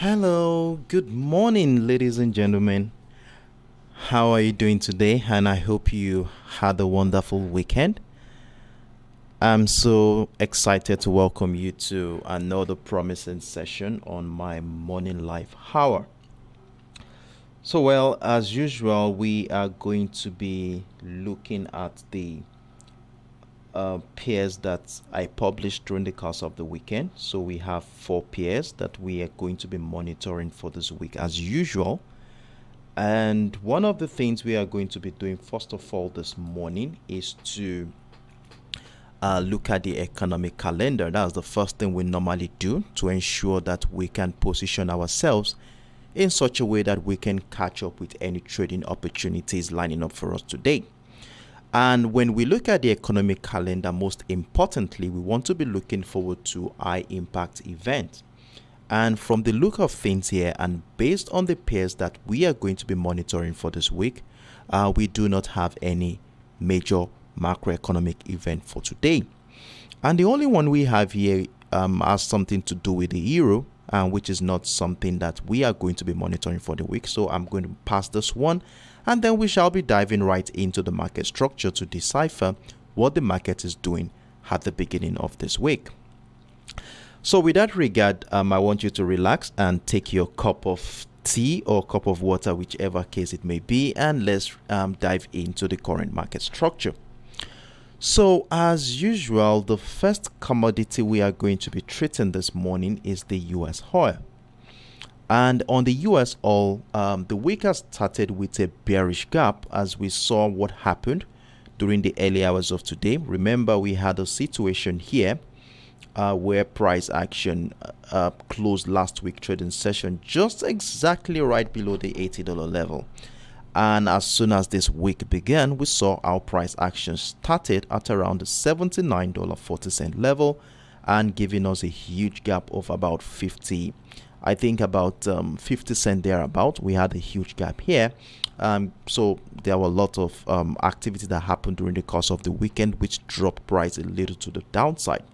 Hello, good morning, ladies and gentlemen. How are you doing today? And I hope you had a wonderful weekend. I'm so excited to welcome you to another promising session on my morning life hour. So, as usual, we are going to be looking at the pairs that I published during the course of the weekend. So we have 4 pairs that we are going to be monitoring for this week as usual. And one of the things we are going to be doing first of all this morning is to look at the economic calendar. That's the first thing we normally do to ensure that we can position ourselves in such a way that we can catch up with any trading opportunities lining up for us today. And when we look at the economic calendar, most importantly, we want to be looking forward to high impact events. And from the look of things here, and based on the pairs that we are going to be monitoring for this week, we do not have any major macroeconomic event for today. And the only one we have here has something to do with the euro, which is not something that we are going to be monitoring for the week. So I'm going to pass this one, and then we shall be diving right into the market structure to decipher what the market is doing at the beginning of this week. So with that regard, I want you to relax and take your cup of tea or cup of water, whichever case it may be, and let's dive into the current market structure. So as usual, the first commodity we are going to be treating this morning is the US oil. And on the US oil, the week has started with a bearish gap as we saw what happened during the early hours of today. Remember, we had a situation here where price action closed last week trading session just exactly right below the $80 level. And as soon as this week began, we saw our price action started at around the $79.40 level and giving us a huge gap of about 50 cents thereabout. We had a huge gap here. So there were a lot of activity that happened during the course of the weekend, which dropped price a little to the downside.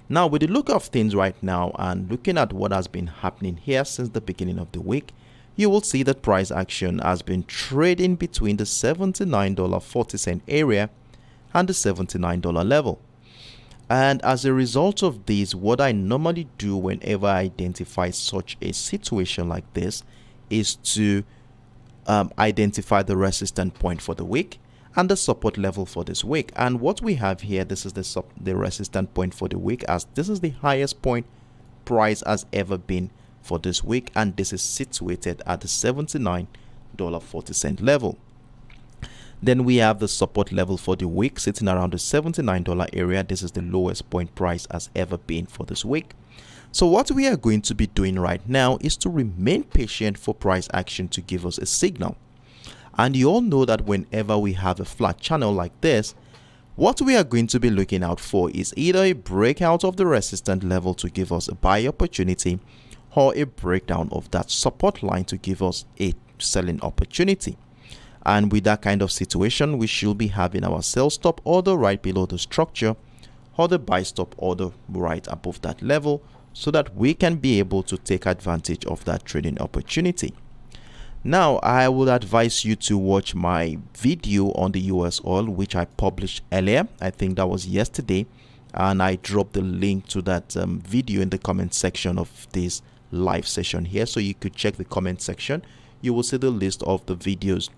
Now, with the look of things right now and looking at what has been happening here since the beginning of the week, you will see that price action has been trading between the $79.40 area and the $79 level. And as a result of this, what I normally do whenever I identify such a situation like this is to identify the resistance point for the week and the support level for this week. And what we have here, this is the resistance point for the week, as this is the highest point price has ever been for this week, and this is situated at the $79.40 level. Then we have the support level for the week sitting around the $79 area. This is the lowest point price has ever been for this week. So what we are going to be doing right now is to remain patient for price action to give us a signal. And you all know that whenever we have a flat channel like this, what we are going to be looking out for is either a breakout of the resistance level to give us a buy opportunity, or a breakdown of that support line to give us a selling opportunity. And with that kind of situation, we should be having our sell stop order right below the structure, or the buy stop order right above that level, so that we can be able to take advantage of that trading opportunity. Now, I would advise you to watch my video on the US oil, which I published earlier. I think that was yesterday, and I dropped the link to that video in the comment section of this live session here, so you could check the comment section. You will see the list of the videos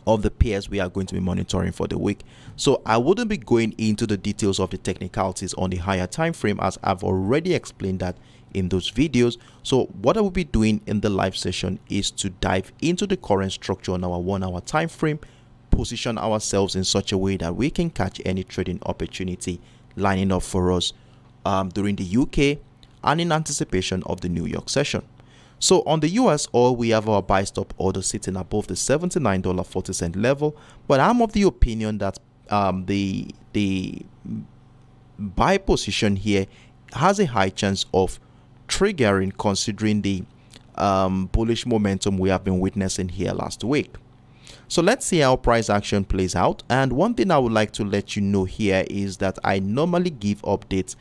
of the pairs we are going to be monitoring for the week. So I wouldn't be going into the details of the technicalities on the higher time frame, as I've already explained that in those videos. So what I will be doing in the live session is to dive into the current structure on our 1 hour time frame, position ourselves in such a way that we can catch any trading opportunity lining up for us during the UK and in anticipation of the New York session. So on the US oil, we have our buy stop order sitting above the $79.40 level, but I'm of the opinion that the buy position here has a high chance of triggering, considering the bullish momentum we have been witnessing here last week. So let's see how price action plays out. And one thing I would like to let you know here is that I normally give updates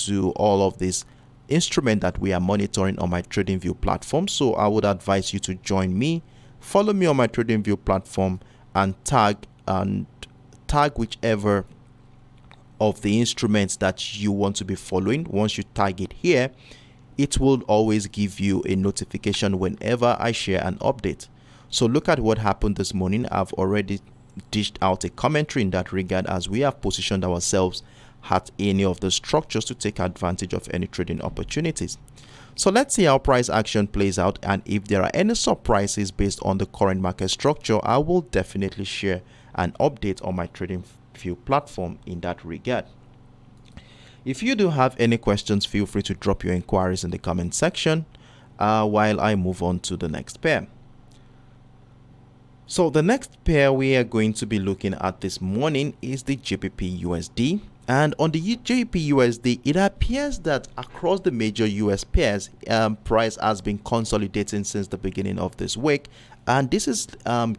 to all of these instrument that we are monitoring on my TradingView platform. So I would advise you to join me, follow me on my TradingView platform, and tag whichever of the instruments that you want to be following. Once you tag it here, it will always give you a notification whenever I share an update. So look at what happened this morning. I've already dished out a commentary in that regard, as we have positioned ourselves at any of the structures to take advantage of any trading opportunities. So let's see how price action plays out, and if there are any surprises based on the current market structure, I will definitely share an update on my TradingView platform in that regard. If you do have any questions, feel free to drop your inquiries in the comment section while I move on to the next pair. So the next pair we are going to be looking at this morning is the GBPUSD. And on the GBPUSD, it appears that across the major US pairs, price has been consolidating since the beginning of this week. And this is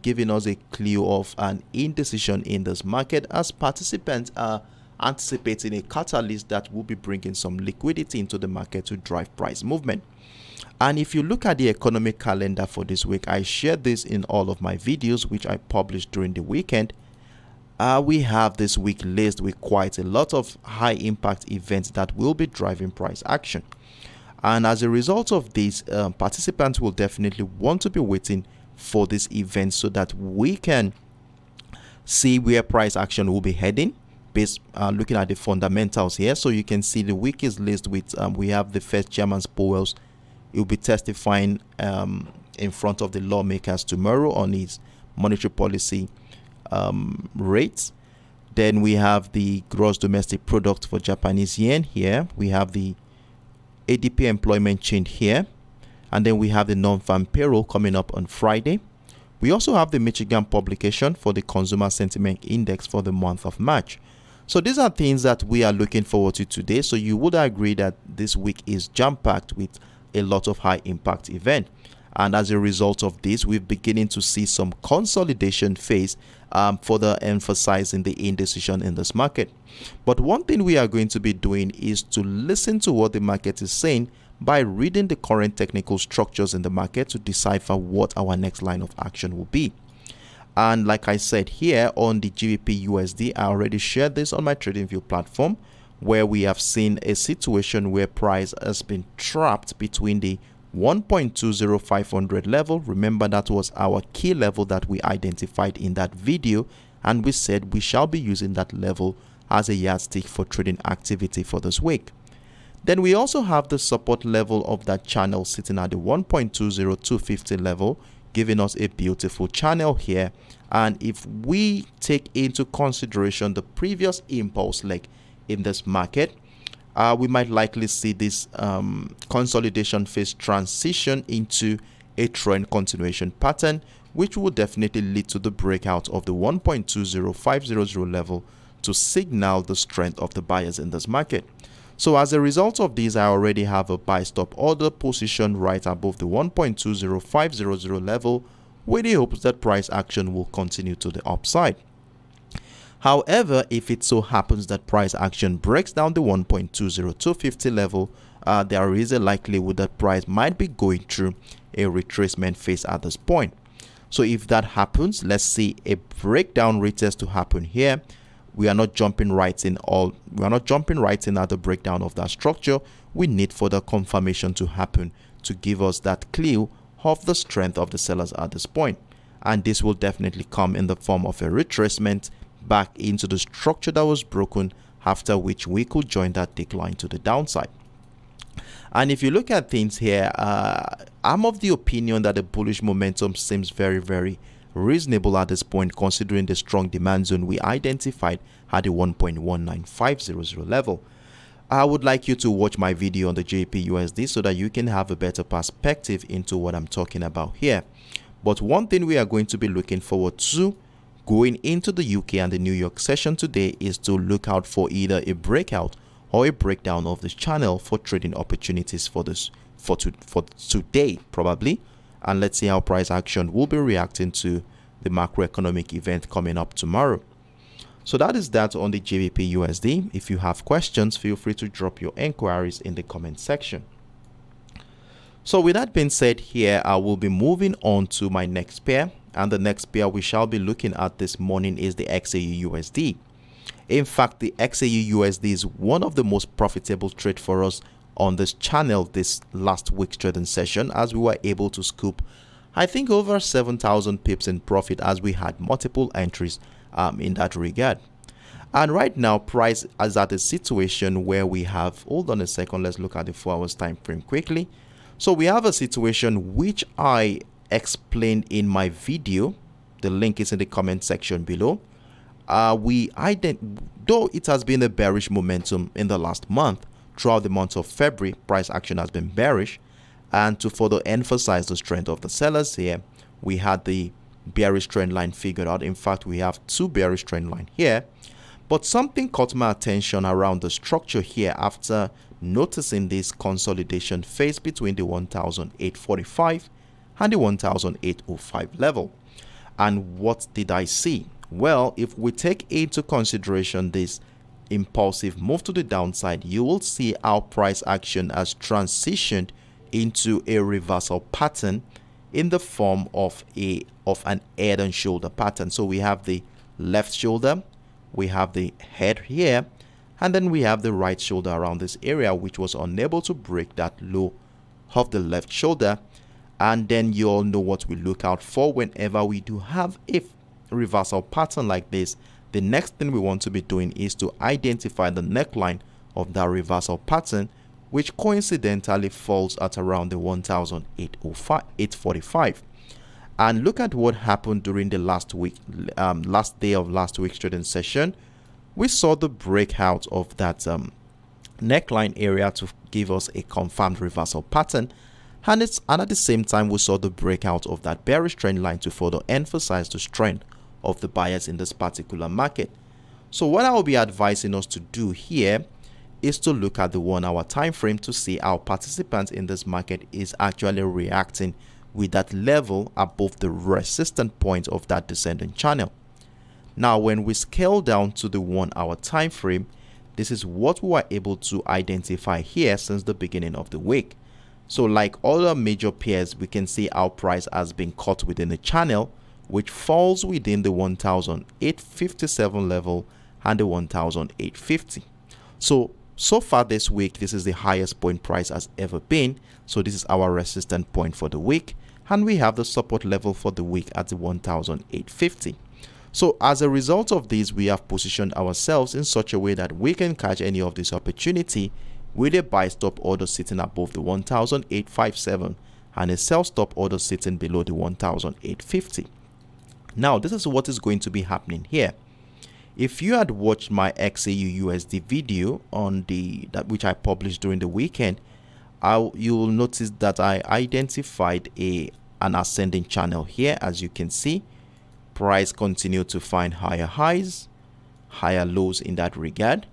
giving us a clue of an indecision in this market, as participants are anticipating a catalyst that will be bringing some liquidity into the market to drive price movement. And if you look at the economic calendar for this week, I shared this in all of my videos which I published during the weekend. We have this week laced with quite a lot of high impact events that will be driving price action. And as a result of this, participants will definitely want to be waiting for this event so that we can see where price action will be heading, based looking at the fundamentals here. So you can see the week is laced with we have the Fed Chairman Powell. He will be testifying in front of the lawmakers tomorrow on his monetary policy rates. Then we have the gross domestic product for Japanese yen here. We have the ADP employment change here, and then we have the non-farm payroll coming up on Friday. We also have the Michigan publication for the consumer sentiment index for the month of March. So these are things that we are looking forward to today. So you would agree that this week is jam-packed with a lot of high impact event. And as a result of this, we're beginning to see some consolidation phase, further emphasizing the indecision in this market. But one thing we are going to be doing is to listen to what the market is saying by reading the current technical structures in the market to decipher what our next line of action will be. And like I said here on the GBPUSD, I already shared this on my TradingView platform, where we have seen a situation where price has been trapped between the 1.20500 level. Remember, that was our key level that we identified in that video, and we said we shall be using that level as a yardstick for trading activity for this week. Then we also have the support level of that channel sitting at the 1.20250 level, giving us a beautiful channel here. And if we take into consideration the previous impulse leg in this market, we might likely see this consolidation phase transition into a trend continuation pattern, which will definitely lead to the breakout of the 1.20500 level to signal the strength of the buyers in this market. So as a result of this, I already have a buy stop order position right above the 1.20500 level, with the hopes that price action will continue to the upside. However, if it so happens that price action breaks down the 1.20250 level, there is a likelihood that price might be going through a retracement phase at this point. So if that happens, let's see a breakdown retest to happen here. We are not jumping right in at the breakdown of that structure. We need further confirmation to happen to give us that clue of the strength of the sellers at this point. And this will definitely come in the form of a retracement back into the structure that was broken, after which we could join that decline to the downside. And if you look at things here, I'm of the opinion that the bullish momentum seems very, very reasonable at this point, considering the strong demand zone we identified at the 1.19500 level. I would like you to watch my video on the GBPUSD so that you can have a better perspective into what I'm talking about here. But one thing we are going to be looking forward to going into the UK and the New York session today is to look out for either a breakout or a breakdown of this channel for trading opportunities for today probably. And let's see how price action will be reacting to the macroeconomic event coming up tomorrow. So that is that on the GBPUSD. If you have questions, feel free to drop your inquiries in the comment section. So with that being said, here I will be moving on to my next pair, and the next pair we shall be looking at this morning is the XAUUSD. In fact, the XAUUSD is one of the most profitable trade for us on this channel this last week's trading session, as we were able to scoop, I think, over 7,000 pips in profit as we had multiple entries in that regard. And right now, price is at a situation where we have, hold on a second, let's look at the 4 hours time frame quickly. So we have a situation which I explained in my video. The link is in the comment section below. Though it has been a bearish momentum in the last month, throughout the month of February, price action has been bearish. And to further emphasize the strength of the sellers here, we had the bearish trend line figured out. In fact, we have 2 bearish trend line here. But something caught my attention around the structure here after noticing this consolidation phase between the 1,845 and the 1,805 level. And what did I see? Well, if we take into consideration this impulsive move to the downside, you will see our price action has transitioned into a reversal pattern in the form of an head and shoulder pattern. So we have the left shoulder, we have the head here, and then we have the right shoulder around this area, which was unable to break that low of the left shoulder. And then you all know what we look out for whenever we do have a reversal pattern like this. The next thing we want to be doing is to identify the neckline of that reversal pattern, which coincidentally falls at around the 1,845. And look at what happened during the last day of last week's trading session. We saw the breakout of that neckline area to give us a confirmed reversal pattern, and at the same time we saw the breakout of that bearish trend line to further emphasize the strength of the buyers in this particular market. So what I will be advising us to do here is to look at the 1 hour time frame to see how participants in this market is actually reacting with that level above the resistance point of that descending channel. Now, when we scale down to the 1 hour time frame, this is what we were able to identify here since the beginning of the week. So like other major pairs, we can see our price has been caught within a channel which falls within the 1,857 level and the 1,850. So far this week, this is the highest point price has ever been. So this is our resistance point for the week, and we have the support level for the week at the 1,850. So as a result of this, we have positioned ourselves in such a way that we can catch any of this opportunity with a buy stop order sitting above the 1,857 and a sell stop order sitting below the 1,850. Now, this is what is going to be happening here. If you had watched my XAUUSD video on which I published during the weekend, you will notice that I identified an ascending channel here. As you can see, price continued to find higher highs, higher lows in that regard.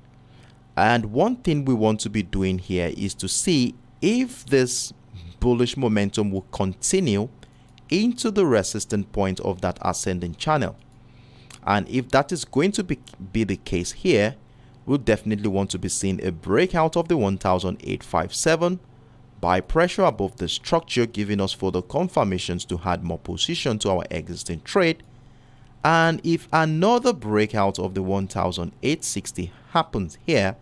And one thing we want to be doing here is to see if this bullish momentum will continue into the resistance point of that ascending channel. And if that is going to be the case here, we'll definitely want to be seeing a breakout of the 1,857, buy pressure above the structure, giving us further confirmations to add more position to our existing trade. And if another breakout of the 1,860 happens here,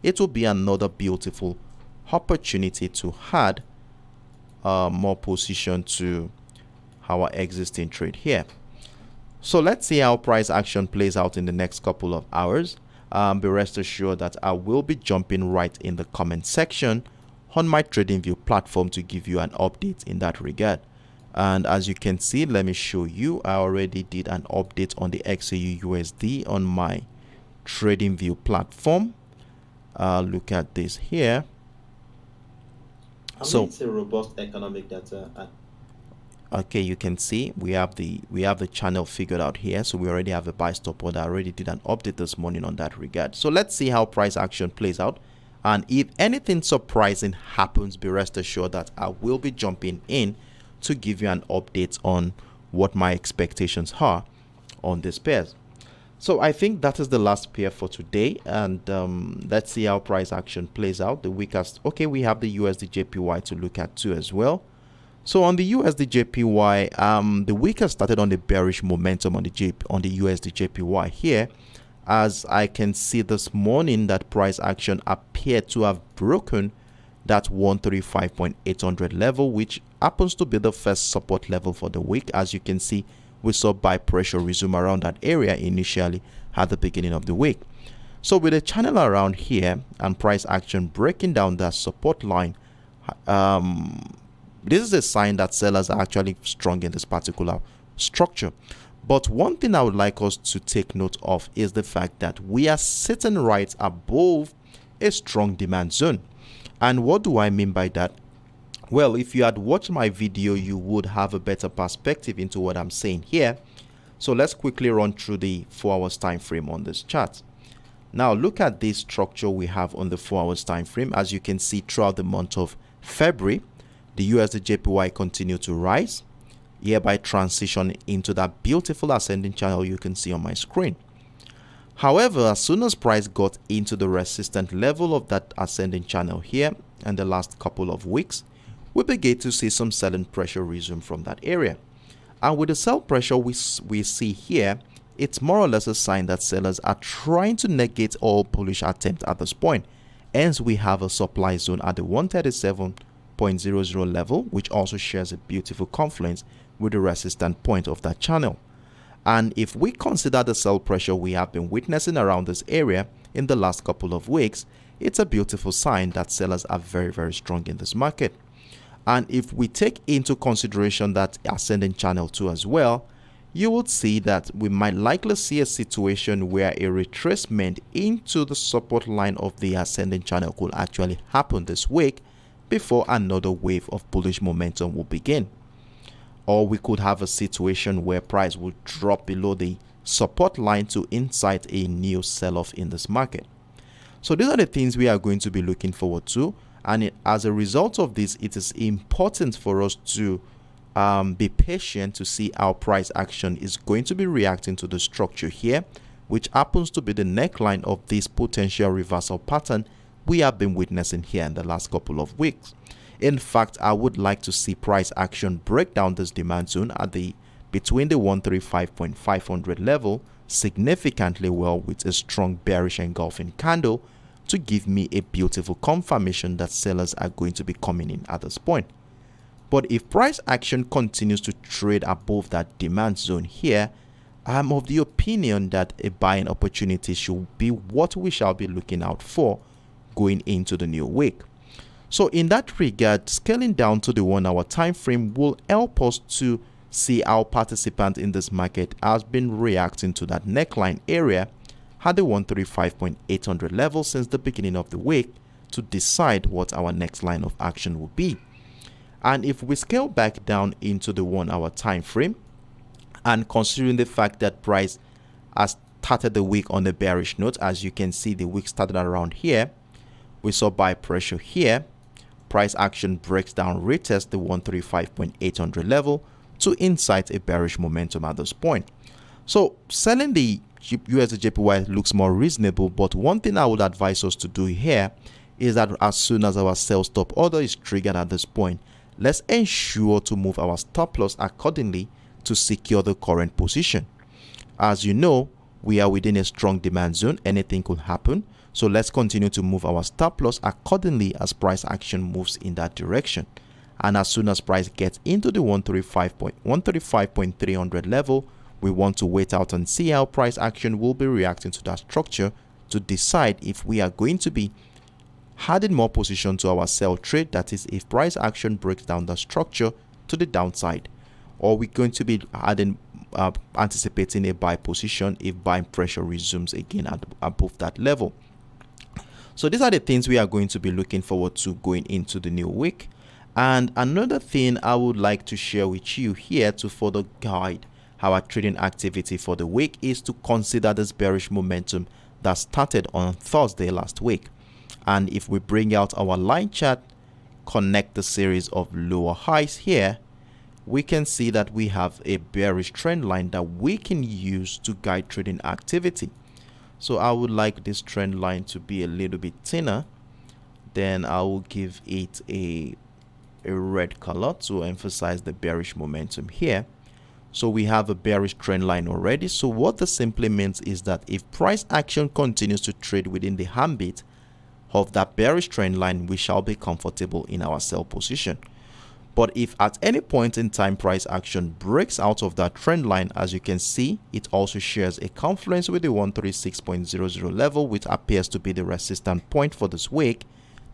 it will be another beautiful opportunity to add more position to our existing trade here. So let's see how price action plays out in the next couple of hours. Be rest assured that I will be jumping right in the comment section on my TradingView platform to give you an update in that regard. And as you can see, let me show you, I already did an update on the XAUUSD on my TradingView platform. Look at this here. So it's a robust economic data. Okay, you can see we have the channel figured out here. So we already have a buy stop order. I already did an update this morning on that regard. So let's see how price action plays out. And if anything surprising happens, be rest assured that I will be jumping in to give you an update on what my expectations are on this pairs. So I think that is the last pair for today, and let's see how price action plays out. The weakest, okay, we have the USDJPY to look at too as well. So on the USDJPY, the week has started on the bearish momentum on the USDJPY here, as I can see this morning that price action appeared to have broken that 135.800 level, which happens to be the first support level for the week. As you can see, we saw buy pressure resume around that area initially at the beginning of the week. So with a channel around here and price action breaking down that support line, this is a sign that sellers are actually strong in this particular structure. But one thing I would like us to take note of is the fact that we are sitting right above a strong demand zone. And what do I mean by that? Well, if you had watched my video, you would have a better perspective into what I'm saying here. So let's quickly run through the 4 hours time frame on this chart. Now look at this structure we have on the 4 hours time frame. As you can see, throughout the month of February, the USDJPY continued to rise, hereby transitioning into that beautiful ascending channel you can see on my screen. However, as soon as price got into the resistant level of that ascending channel here in the last couple of weeks, we began to see some selling pressure resume from that area. And with the sell pressure we see here, it's more or less a sign that sellers are trying to negate all bullish attempts at this point. Hence, we have a supply zone at the 137.00 level, which also shares a beautiful confluence with the resistant point of that channel. And if we consider the sell pressure we have been witnessing around this area in the last couple of weeks, it's a beautiful sign that sellers are very, very strong in this market. And if we take into consideration that ascending channel too as well, you would see that we might likely see a situation where a retracement into the support line of the ascending channel could actually happen this week before another wave of bullish momentum will begin. Or we could have a situation where price will drop below the support line to incite a new sell-off in this market. So these are the things we are going to be looking forward to, and as a result of this, it is important for us to be patient to see how price action is going to be reacting to the structure here, which happens to be the neckline of this potential reversal pattern we have been witnessing here in the last couple of weeks. In fact, I would like to see price action break down this demand zone at between the 135.500 level significantly well with a strong bearish engulfing candle to give me a beautiful confirmation that sellers are going to be coming in at this point. But if price action continues to trade above that demand zone here, I'm of the opinion that a buying opportunity should be what we shall be looking out for going into the new week. So in that regard, scaling down to the 1 hour time frame will help us to see how participants in this market has been reacting to that neckline area at the 135.800 level since the beginning of the week to decide what our next line of action will be. And if we scale back down into the 1 hour time frame, and considering the fact that price has started the week on a bearish note, as you can see, the week started around here, we saw buy pressure here. Price action breaks down, retests the 135.800 level to incite a bearish momentum at this point. So selling the USDJPY looks more reasonable, but one thing I would advise us to do here is that as soon as our sell stop order is triggered at this point, let's ensure to move our stop loss accordingly to secure the current position. As you know, we are within a strong demand zone, anything could happen. So let's continue to move our stop loss accordingly as price action moves in that direction. And as soon as price gets into the 135.300 level, we want to wait out and see how price action will be reacting to that structure to decide if we are going to be adding more position to our sell trade, that is if price action breaks down the structure to the downside, or we're going to be adding anticipating a buy position if buying pressure resumes again at above that level. So these are the things we are going to be looking forward to going into the new week. And another thing I would like to share with you here to further guide our trading activity for the week is to consider this bearish momentum that started on Thursday last week. And if we bring out our line chart, connect the series of lower highs here, we can see that we have a bearish trend line that we can use to guide trading activity. So I would like this trend line to be a little bit thinner. Then I will give it a red color to emphasize the bearish momentum here. So we have a bearish trend line already. So what this simply means is that if price action continues to trade within the ambit of that bearish trend line, we shall be comfortable in our sell position. But if at any point in time price action breaks out of that trend line, as you can see, it also shares a confluence with the 136.00 level, which appears to be the resistance point for this week,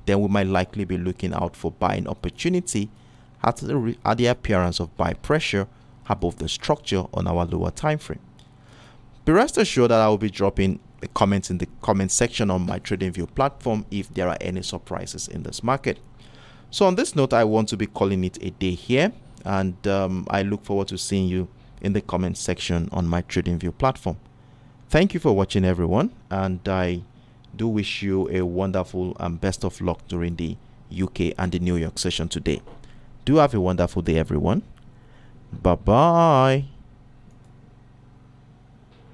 then we might likely be looking out for buying opportunity at the appearance of buy pressure above the structure on our lower time frame. Be rest assured that I will be dropping a comment in the comment section on my TradingView platform if there are any surprises in this market. So on this note, I want to be calling it a day here, and I look forward to seeing you in the comment section on my TradingView platform. Thank you for watching, everyone, and I do wish you a wonderful and best of luck during the UK and the New York session today. Do have a wonderful day, everyone. Bye-bye.